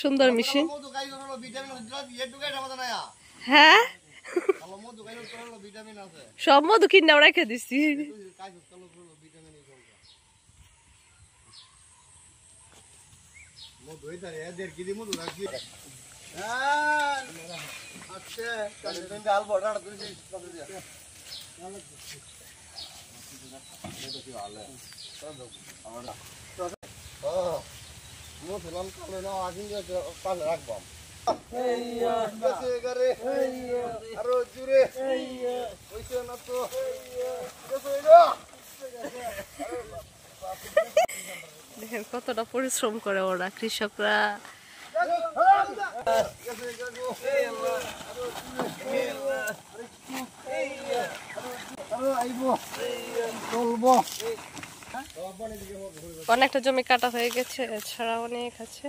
সুন্দর মেশিন। হ্যাঁ সব মধু কিনে রেখে দিচ্ছি। দেখেন কতটা পরিশ্রম করে ওরা কৃষকরা। অনেকটা জমি কাটা হয়ে গেছে, এছাড়া অনেক আছে।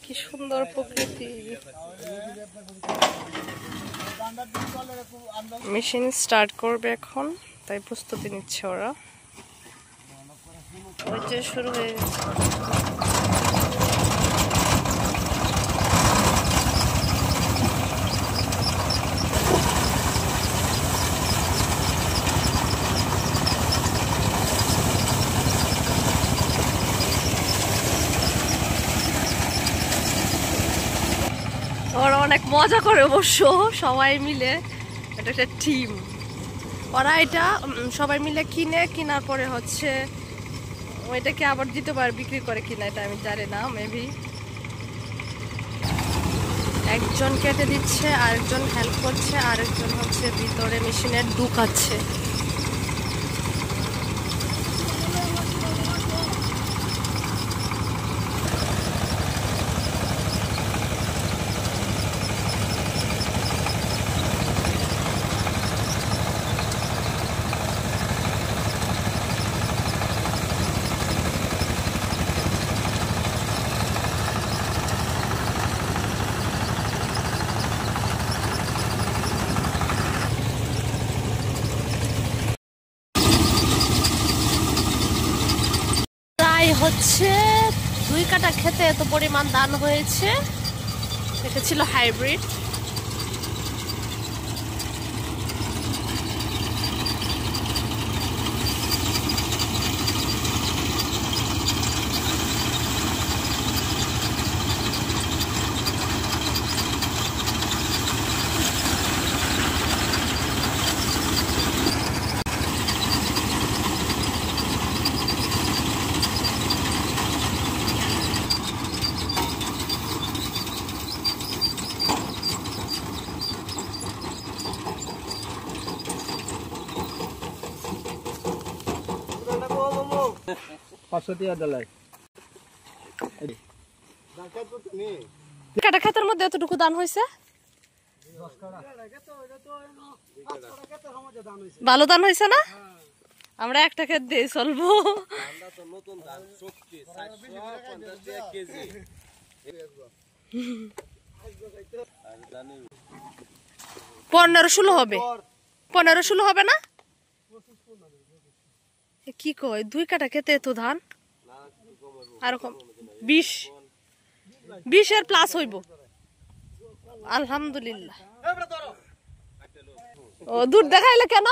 কি সুন্দর প্রকৃতি। মেশিন স্টার্ট করবে এখন, তাই প্রস্তুতি নিচ্ছে ওরা। ওই যে শুরু হয়ে গেছে। ওরা অনেক মজা করে অবশ্য সবাই মিলে, এটা একটা টিম। ওরা এটা সবাই মিলে কিনে, কেনার পরে হচ্ছে ওইটাকে আবার দ্বিতীয়বার বিক্রি করে কিনা, এটা আমি জানি না। মেবি একজন কেটে দিচ্ছে, আরেকজন হেল্প করছে, আরেকজন হচ্ছে ভিতরে মেশিনে ঢুকাচ্ছে। হচ্ছে 2 কাঠা খেতে এত পরিমাণ ধান হয়েছে। এটা ছিল হাইব্রিড। কাটা খাতার মধ্যে এতটুকু দান হয়েছে, ভালো দান হয়েছে না? আমরা একটা ক্ষেত দিয়ে চলবো। 15-16 হবে, 15-16 হবে না? কি কয় 2 কাঠা খেতে এত ধান? আর 20 এর প্লাস হইব আলহামদুলিল্লাহ। ও দূর দেখাইলে কেন?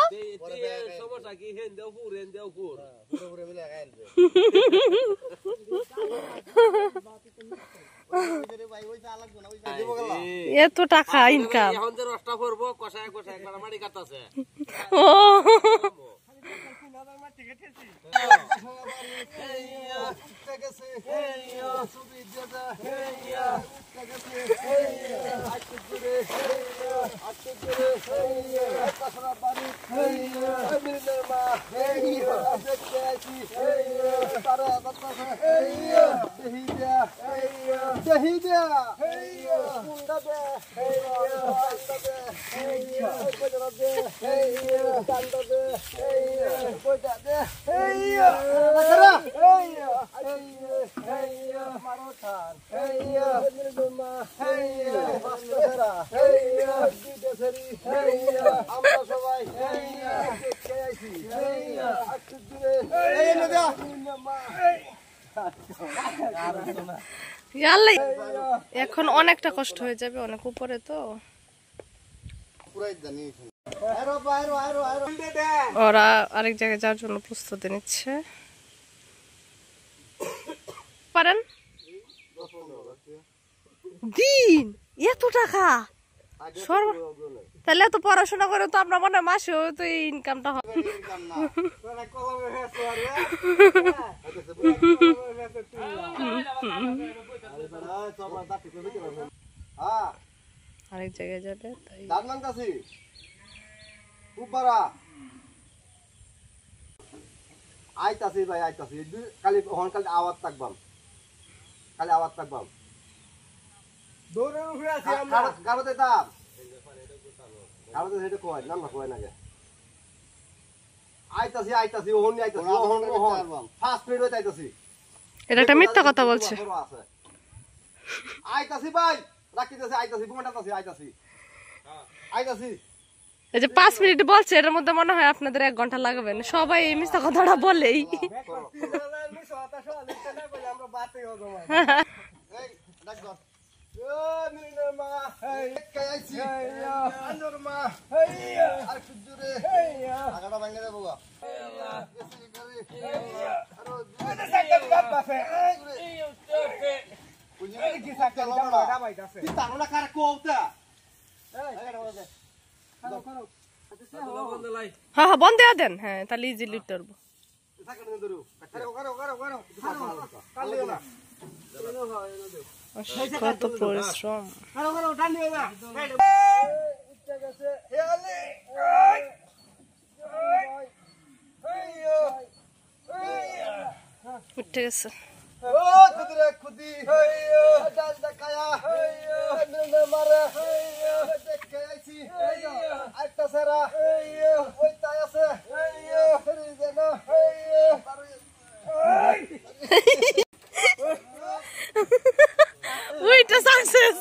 এত টাকা ইনকাম। ইয়াল্লা, এখন অনেকটা কষ্ট হয়ে যাবে, অনেক উপরে তো। ওরা আরেক জায়গায় যাওয়ার জন্য প্রস্তুতি নিচ্ছে। পারেন দিন এত টাকা তাহলে তো পড়াশোনা করে তো আমরা মনে হয় মাসেও তো এই ইনকামটা হবে। আরেক জায়গায় যাবে তাই আইতাছি ভাই আইতাছি কালি কালি আওয়াজ থাকবাম কালি আওয়াজ থাকবাম দৌড়ের উপরে আছি আমরা গাড়তে দাম গাড়তে হেডে কয় নাম না কয় নাগে আইতাছি আইতাছি ওহনি আইতাছি ওহন 5 মিনিট হইতে আইতাছি। এটা একটা মিথ্যা কথা বলছে। আইতাছি ভাই রাখিতেছি আইতাছি ঘুমাটাছি আইতাছি আইতাছি। এই যে 5 মিনিট বলছে এর মধ্যে মনে হয় আপনাদের 1 ঘন্টা লাগবে না, সবাই এই মিথ্যা কথাটা বলেই। হ্যাঁ হ্যাঁ বন্ধ দেন, হ্যাঁ তাহলে ইজিলি উঠতে কত পরিশ্রম। উঠে গেছে ওইটা সাকসেস।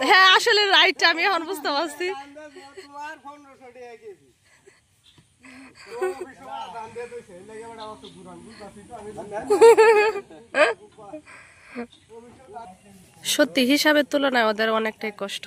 হ্যাঁ আসলে রাইটটা আমি এখন বুঝতে পারছি। সত্যি হিসাবের তুলনায় ওদের অনেকটাই কষ্ট।